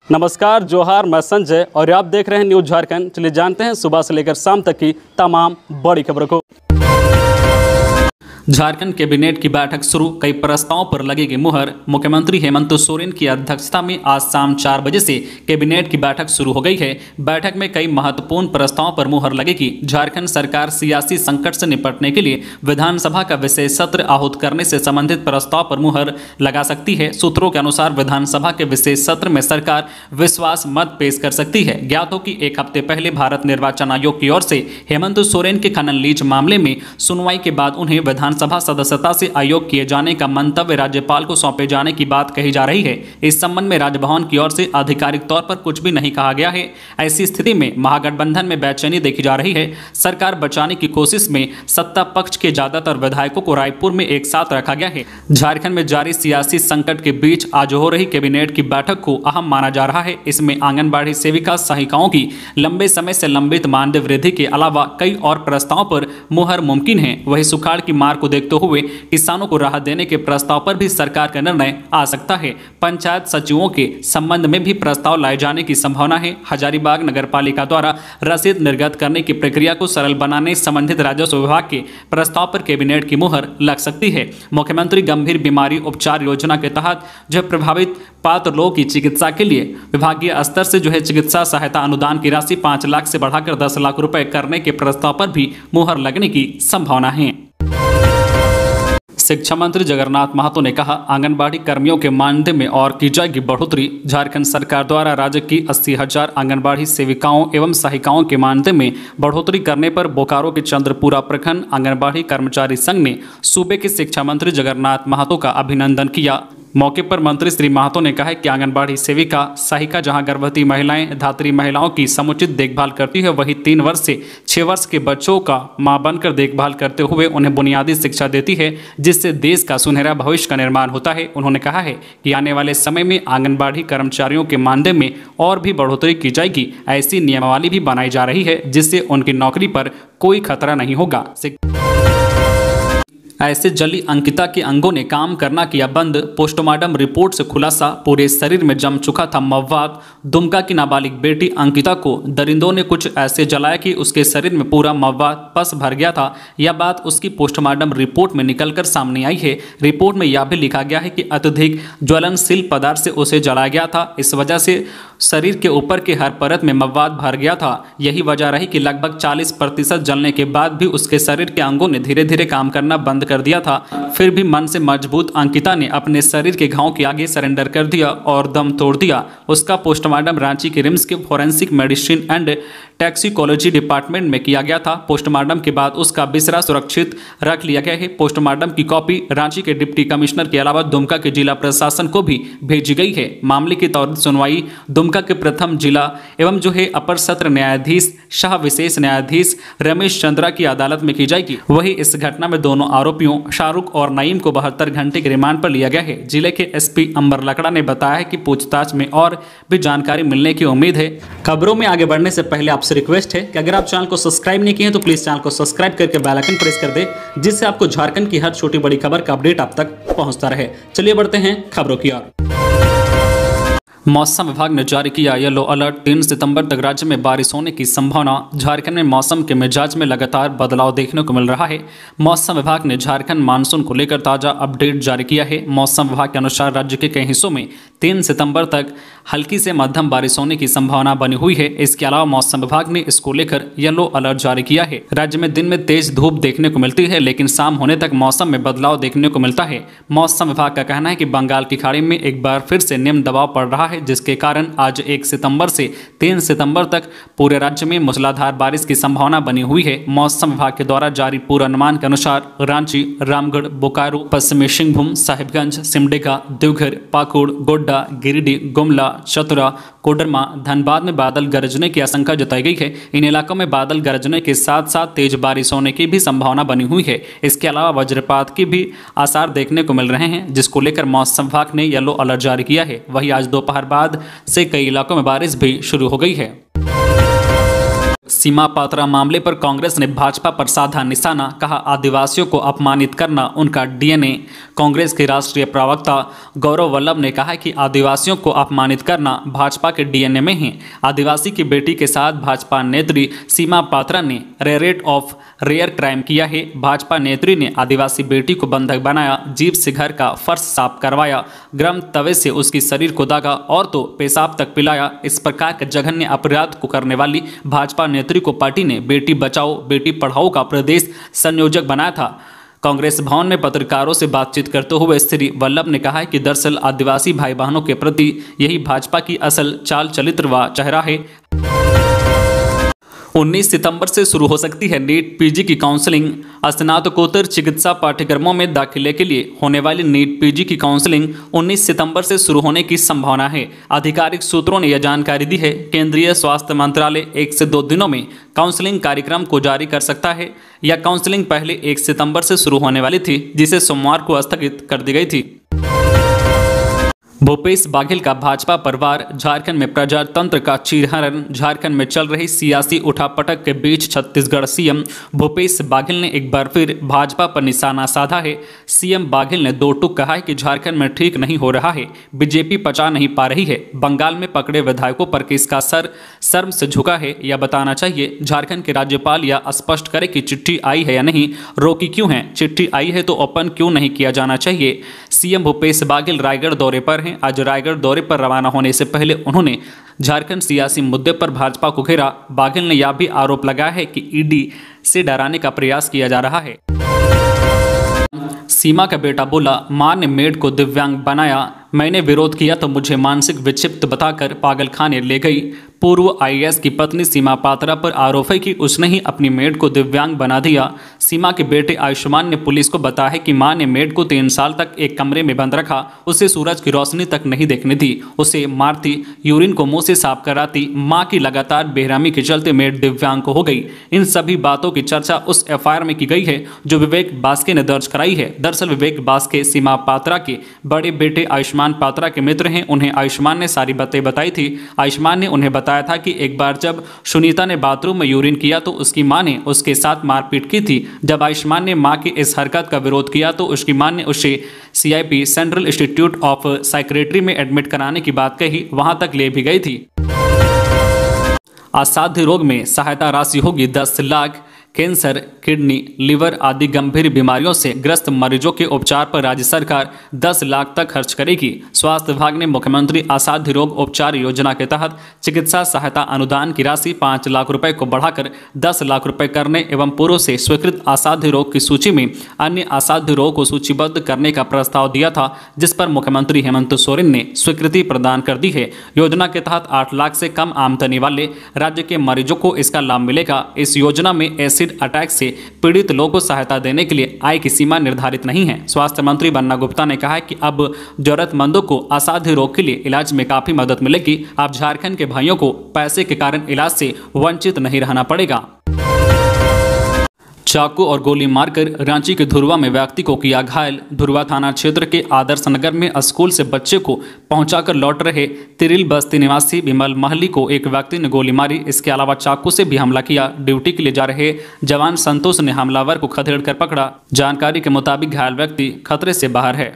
नमस्कार, जोहार, मैं संजय और आप देख रहे हैं न्यूज़ झारखंड। चलिए जानते हैं सुबह से लेकर शाम तक की तमाम बड़ी खबरों को। झारखंड कैबिनेट की बैठक शुरू, कई प्रस्तावों पर लगेगी मुहर। मुख्यमंत्री हेमंत सोरेन की अध्यक्षता में आज शाम 4 बजे से कैबिनेट की बैठक शुरू हो गई है। बैठक में कई महत्वपूर्ण प्रस्तावों पर मुहर लगेगी। झारखंड सरकार सियासी संकट से निपटने के लिए विधानसभा का विशेष सत्र आहूत करने से संबंधित प्रस्ताव पर मुहर लगा सकती है। सूत्रों के अनुसार विधानसभा के विशेष सत्र में सरकार विश्वास मत पेश कर सकती है। ज्ञात हो कि एक हफ्ते पहले भारत निर्वाचन आयोग की ओर से हेमंत सोरेन के खनन लीज मामले में सुनवाई के बाद उन्हें सभा सदस्यता से अयोग्य किए जाने का मंतव्य राज्यपाल को सौंपे जाने की बात कही जा रही है। इस संबंध में राजभवन की ओर से आधिकारिक तौर पर कुछ भी नहीं कहा गया है। ऐसी स्थिति में महागठबंधन में बेचैनी देखी जा रही है। सरकार बचाने की कोशिश में सत्ता पक्ष के ज्यादातर विधायकों को रायपुर में एक साथ रखा गया है। झारखंड में जारी सियासी संकट के बीच आज हो रही कैबिनेट की बैठक को अहम माना जा रहा है। इसमें आंगनबाड़ी सेविका सहायिकाओं की लंबे समय से लंबित मानदेय वृद्धि के अलावा कई और प्रस्तावों पर मुहर मुमकिन है। वही सुखाड़ की मार को देखते हुए किसानों को राहत देने के प्रस्ताव पर भी सरकार का निर्णय आ सकता है। पंचायत सचिवों के संबंध में भी प्रस्ताव लाए जाने की संभावना है। हजारीबाग नगरपालिका द्वारा रसीद निर्गत करने की प्रक्रिया को सरल बनाने संबंधित राजस्व विभाग के प्रस्ताव पर कैबिनेट की मुहर लग सकती है। मुख्यमंत्री गंभीर बीमारी उपचार योजना के तहत प्रभावित पात्र लोगों की चिकित्सा के लिए विभागीय स्तर से चिकित्सा सहायता अनुदान की राशि 5 लाख से बढ़ाकर 10 लाख रुपए करने के प्रस्ताव पर भी मुहर लगने की संभावना है। शिक्षा मंत्री जगन्नाथ महतो ने कहा, आंगनबाड़ी कर्मियों के मानदेय में और की जाएगी बढ़ोतरी। झारखंड सरकार द्वारा राज्य की 80,000 आंगनबाड़ी सेविकाओं एवं सहायिकाओं के मानदेय में बढ़ोतरी करने पर बोकारो के चंद्रपुरा प्रखंड आंगनबाड़ी कर्मचारी संघ ने सूबे के शिक्षा मंत्री जगन्नाथ महतो का अभिनंदन किया। मौके पर मंत्री श्री महतो ने कहा कि आंगनबाड़ी सेविका सहायिका जहां गर्भवती महिलाएं धात्री महिलाओं की समुचित देखभाल करती है, वहीं 3 वर्ष से 6 वर्ष के बच्चों का मां बनकर देखभाल करते हुए उन्हें बुनियादी शिक्षा देती है, जिससे देश का सुनहरा भविष्य का निर्माण होता है। उन्होंने कहा है कि आने वाले समय में आंगनबाड़ी कर्मचारियों के मानदेय में और भी बढ़ोतरी की जाएगी। ऐसी नियमावली भी बनाई जा रही है जिससे उनकी नौकरी पर कोई खतरा नहीं होगा। ऐसे जली अंकिता के अंगों ने काम करना किया बंद। पोस्टमार्टम रिपोर्ट से खुलासा, पूरे शरीर में जम चुका था मवाद। दुमका की नाबालिग बेटी अंकिता को दरिंदों ने कुछ ऐसे जलाया कि उसके शरीर में पूरा मवाद पस भर गया था। यह बात उसकी पोस्टमार्टम रिपोर्ट में निकलकर सामने आई है। रिपोर्ट में यह भी लिखा गया है कि अत्यधिक ज्वलनशील पदार्थ से उसे जलाया गया था। इस वजह से शरीर के ऊपर के हर परत में मवाद भर गया था। यही वजह रही कि लगभग 40% जलने के बाद भी उसके शरीर के अंगों ने धीरे धीरे काम करना बंद कर दिया था। फिर भी मन से मजबूत अंकिता ने अपने शरीर के घाव के आगे सरेंडर कर दिया और दम तोड़ दिया। उसका पोस्टमार्टम रांची के रिम्स के फॉरेंसिक मेडिसिन एंड टैक्सिकोलॉजी डिपार्टमेंट में किया गया था। पोस्टमार्टम के बाद उसका बिस्तरा सुरक्षित रख लिया गया है। पोस्टमार्टम की कॉपी रांची के डिप्टी कमिश्नर के अलावा दुमका के जिला प्रशासन को भी भेजी गई है। मामले की त्वरित सुनवाई दुमका के प्रथम जिला एवं अपर सत्र न्यायाधीश शाह विशेष न्यायाधीश रमेश चंद्रा की अदालत में की जाएगी। वही इस घटना में दोनों आरोपियों शाहरुख और नईम को 72 घंटे के रिमांड पर लिया गया है। जिले के एसपी अंबर लकड़ा ने बताया है कि पूछताछ में और भी जानकारी मिलने की उम्मीद है। खबरों में आगे बढ़ने से पहले आपसे रिक्वेस्ट है कि अगर आप चैनल को सब्सक्राइब नहीं किए हैं तो प्लीज चैनल को सब्सक्राइब करके बेल आइकन प्रेस कर दे, जिससे आपको झारखंड की हर छोटी बड़ी खबर का अपडेट आप तक पहुंचता रहे। चलिए बढ़ते हैं खबरों की ओर। मौसम विभाग ने जारी किया येलो अलर्ट। 3 सितंबर तक राज्य में बारिश होने की संभावना। झारखंड में मौसम के मिजाज में लगातार बदलाव देखने को मिल रहा है। मौसम विभाग ने झारखंड मानसून को लेकर ताज़ा अपडेट जारी किया है। मौसम विभाग के अनुसार राज्य के कई हिस्सों में 3 सितंबर तक हल्की से मध्यम बारिश होने की संभावना बनी हुई है। इसके अलावा मौसम विभाग ने इसको लेकर येलो अलर्ट जारी किया है। राज्य में दिन में तेज धूप देखने को मिलती है, लेकिन शाम होने तक मौसम में बदलाव देखने को मिलता है। मौसम विभाग का कहना है कि बंगाल की खाड़ी में एक बार फिर से निम्न दबाव पड़ रहा है, जिसके कारण आज 1 सितंबर से 3 सितंबर तक पूरे राज्य में मूसलाधार बारिश की संभावना बनी हुई है। मौसम विभाग के द्वारा जारी पूर्वानुमान के अनुसार रांची, रामगढ़, बोकारो, पश्चिमी सिंहभूम, साहिबगंज, सिमडेगा, देवघर, पाकुड़, गोड्डा, गिरिडीह, गुमला, चतरा, कोडरमा, धनबाद में बादल गरजने की आशंका जताई गई है। इन इलाकों में बादल गरजने के साथ साथ तेज बारिश होने की भी संभावना बनी हुई है। इसके अलावा वज्रपात की भी आसार देखने को मिल रहे हैं, जिसको लेकर मौसम विभाग ने येलो अलर्ट जारी किया है। वहीं आज दोपहर बाद से कई इलाकों में बारिश भी शुरू हो गई है। सीमा पात्रा मामले पर कांग्रेस ने भाजपा पर साधा निशाना, कहा आदिवासियों को अपमानित करना उनका डीएनए। कांग्रेस के राष्ट्रीय प्रवक्ता गौरव वल्लभ ने कहा कि आदिवासियों को अपमानित करना भाजपा के डीएनए में है। आदिवासी की बेटी के साथ भाजपा नेत्री सीमा पात्रा ने रेट ऑफ रेयर क्राइम किया है। भाजपा नेत्री ने आदिवासी बेटी को बंधक बनाया, जीप से घर का फर्श साफ करवाया, गर्म तवे से उसकी शरीर को दागा और तो पेशाब तक पिलाया। इस प्रकार के जघन्य अपराध को करने वाली भाजपा नेत्री को पार्टी ने बेटी बचाओ बेटी पढ़ाओ का प्रदेश संयोजक बनाया था। कांग्रेस भवन में पत्रकारों से बातचीत करते हुए श्री वल्लभ ने कहा कि दरअसल आदिवासी भाई बहनों के प्रति यही भाजपा की असल चाल चरित्र व चेहरा है। 19 सितंबर से शुरू हो सकती है नीट पीजी की काउंसलिंग। स्नातकोत्तर चिकित्सा पाठ्यक्रमों में दाखिले के लिए होने वाली नीट पीजी की काउंसलिंग 19 सितंबर से शुरू होने की संभावना है। आधिकारिक सूत्रों ने यह जानकारी दी है। केंद्रीय स्वास्थ्य मंत्रालय 1 से 2 दिनों में काउंसलिंग कार्यक्रम को जारी कर सकता है। यह काउंसलिंग पहले 1 सितंबर से शुरू होने वाली थी, जिसे सोमवार को स्थगित कर दी गई थी। भूपेश बाघेल का भाजपा पर वार, झारखंड में प्रजातंत्र का चीरहरण। झारखंड में चल रही सियासी उठापटक के बीच छत्तीसगढ़ सीएम भूपेश बाघेल ने एक बार फिर भाजपा पर निशाना साधा है। सीएम बाघेल ने दो टूक कहा है कि झारखंड में ठीक नहीं हो रहा है, बीजेपी पचा नहीं पा रही है। बंगाल में पकड़े विधायकों पर किसका सर शर्म से झुका है यह बताना चाहिए। झारखंड के राज्यपाल यह स्पष्ट करे कि चिट्ठी आई है या नहीं, रोकी क्यों है, चिट्ठी आई है तो ओपन क्यों नहीं किया जाना चाहिए। सीएम भूपेश बाघेल रायगढ़ दौरे पर हैं। आज रायगढ़ दौरे पर रवाना होने से पहले उन्होंने झारखंड सियासी मुद्दे पर भाजपा को घेरा। बाघेल ने यह भी आरोप लगाया है कि ईडी से डराने का प्रयास किया जा रहा है। सीमा का बेटा बोला, मां ने मेड को दिव्यांग बनाया, मैंने विरोध किया तो मुझे मानसिक विक्षिप्त बताकर पागलखाने ले गई। पूर्व आईएएस की पत्नी सीमा पात्रा पर आरोप है कि उसने ही अपनी मेड को दिव्यांग बना दिया। सीमा के बेटे आयुष्मान ने पुलिस को बताया है कि मां ने मेड को 3 साल तक एक कमरे में बंद रखा, उसे सूरज की रोशनी तक नहीं देखने दी, उसे मारती, यूरिन को मुंह से साफ कराती। मां की लगातार बेरहमी के चलते मेड दिव्यांग हो गई। इन सभी बातों की चर्चा उस एफआईआर में की गई है जो विवेक बास्के ने दर्ज कराई है। दरअसल विवेक बास्के सीमा पात्रा के बड़े बेटे आयुष्मान पात्रा के मित्र हैं। उन्हें आयुष्मान ने सारी बातें बताई थी। आयुष्मान ने उन्हें बताया था कि एक बार जब सुनीता ने बाथरूम में यूरिन किया तो उसकी मां ने उसके साथ मारपीट की थी। जब आयुष्मान ने मां की इस हरकत का विरोध किया तो उसकी मां ने उसे CIP central institute of psychiatry में एडमिट कराने की बात कही, वहां तक ले भी गई थी। असाध्य रोग में सहायता राशि होगी 10 लाख। कैंसर, किडनी, लिवर आदि गंभीर बीमारियों से ग्रस्त मरीजों के उपचार पर राज्य सरकार 10 लाख तक खर्च करेगी। स्वास्थ्य विभाग ने मुख्यमंत्री असाध्य रोग उपचार योजना के तहत चिकित्सा सहायता अनुदान की राशि 5 लाख रुपए को बढ़ाकर 10 लाख रुपए करने एवं पूर्व से स्वीकृत असाध्य रोग की सूची में अन्य असाध्य रोग को सूचीबद्ध करने का प्रस्ताव दिया था, जिस पर मुख्यमंत्री हेमंत सोरेन ने स्वीकृति प्रदान कर दी है। योजना के तहत 8 लाख से कम आमदनी वाले राज्य के मरीजों को इसका लाभ मिलेगा। इस योजना में एसिड अटैक से पीड़ित लोगों को सहायता देने के लिए आय की सीमा निर्धारित नहीं है। स्वास्थ्य मंत्री बन्ना गुप्ता ने कहा है कि अब जरूरतमंदों को असाध्य रोग के लिए इलाज में काफी मदद मिलेगी। अब झारखंड के भाइयों को पैसे के कारण इलाज से वंचित नहीं रहना पड़ेगा। चाकू और गोली मारकर रांची के धुरवा में व्यक्ति को किया घायल। धुरवा थाना क्षेत्र के आदर्श नगर में स्कूल से बच्चे को पहुंचाकर लौट रहे तिरिल बस्ती निवासी विमल महली को एक व्यक्ति ने गोली मारी। इसके अलावा चाकू से भी हमला किया। ड्यूटी के लिए जा रहे जवान संतोष ने हमलावर को खदेड़ कर पकड़ा। जानकारी के मुताबिक घायल व्यक्ति खतरे से बाहर है।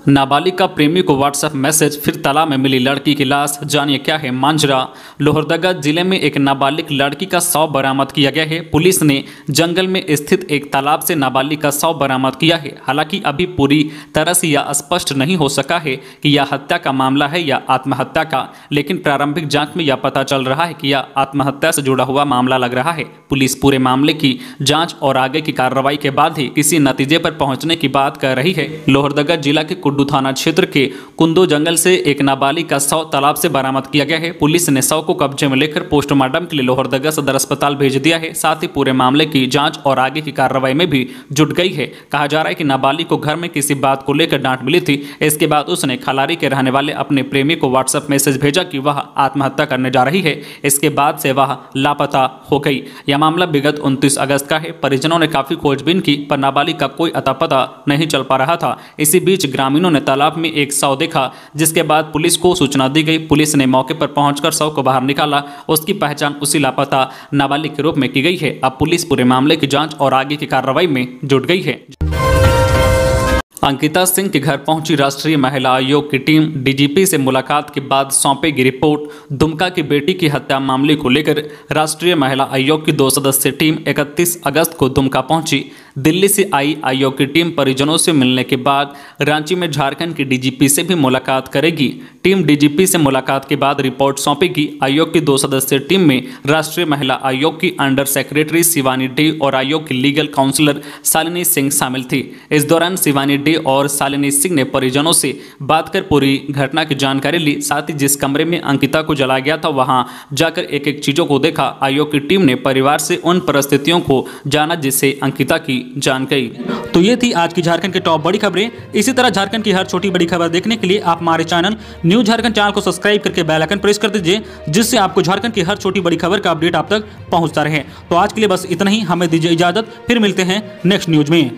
नाबालिग का प्रेमी को व्हाट्सएप मैसेज, फिर तालाब में मिली लड़की की लाश। जानिए क्या है मांजरा। लोहरदगा जिले में एक नाबालिग लड़की का शव बरामद किया गया है। पुलिस ने जंगल में स्थित एक तालाब से नाबालिग का शव बरामद किया है। हालांकि अभी पूरी तरह से यह स्पष्ट नहीं हो सका है कि यह हत्या का मामला है या आत्महत्या का, लेकिन प्रारंभिक जांच में यह पता चल रहा है कि यह आत्महत्या से जुड़ा हुआ मामला लग रहा है। पुलिस पूरे मामले की जाँच और आगे की कार्रवाई के बाद ही किसी नतीजे पर पहुँचने की बात कर रही है। लोहरदगा जिला के कुड्डू थाना क्षेत्र के कुंदो जंगल से एक नाबालिग का शव तालाब से बरामद किया गया है। पुलिस ने शव को कब्जे में लेकर पोस्टमार्टम के लिए लोहरदगा सदर अस्पताल भेज दिया है। साथ ही पूरे मामले की जांच और आगे की कार्रवाई में भी जुट गई है। कहा जा रहा है कि नाबालिग को घर में किसी बात को लेकर डांट मिली थी। इसके बाद उसने खलारी के रहने वाले अपने प्रेमी को व्हाट्सएप मैसेज भेजा कि वह आत्महत्या करने जा रही है। इसके बाद से वह लापता हो गई। यह मामला विगत 29 अगस्त का है। परिजनों ने काफी खोजबीन की पर नाबालिग का कोई अता पता नहीं चल पा रहा था। इसी बीच ग्रामीणों ग्रामीणों ने तालाब में एक शव देखा, जिसके बाद पुलिस को सूचना दी गई। पुलिस ने मौके पर पहुंचकर शव को बाहर निकाला। उसकी पहचान उसी लापता नाबालिग के रूप में की गई है। अब पुलिस पूरे मामले की जांच और आगे की कार्रवाई में जुट गई है। अंकिता सिंह के घर पहुंची राष्ट्रीय महिला आयोग की टीम। डीजीपी से मुलाकात के बाद सौंपेगी रिपोर्ट। दुमका की बेटी की हत्या मामले को लेकर राष्ट्रीय महिला आयोग की 2 सदस्यीय टीम 31 अगस्त को दुमका पहुंची। दिल्ली से आई आयोग की टीम परिजनों से मिलने के बाद रांची में झारखंड के डीजीपी से भी मुलाकात करेगी। टीम डीजीपी से मुलाकात के बाद रिपोर्ट सौंपेगी। आयोग की 2 सदस्यीय टीम में राष्ट्रीय महिला आयोग की अंडर सेक्रेटरी शिवानी डे और आयोग की लीगल काउंसलर शालिनी सिंह शामिल थी। इस दौरान शिवानी डे और शालिनी सिंह ने परिजनों से बात कर पूरी घटना की जानकारी ली। साथ ही जिस कमरे में अंकिता को जलाया गया था वहां जाकर एक एक चीजों को देखा। आयोग की टीम ने परिवार से उन परिस्थितियों को जाना जिससे अंकिता की जान गई। तो ये थी आज की झारखंड की टॉप बड़ी खबरें। इसी तरह झारखंड की हर छोटी बड़ी खबर देखने के लिए आप हमारे चैनल न्यूज झारखंड चैनल को सब्सक्राइब करके बेल आइकन प्रेस कर दीजिए, जिससे आपको झारखंड की हर छोटी बड़ी खबर का अपडेट आप तक पहुंचता रहे। तो आज के लिए बस इतना ही। हमें दीजिए इजाजत, फिर मिलते हैं नेक्स्ट न्यूज में।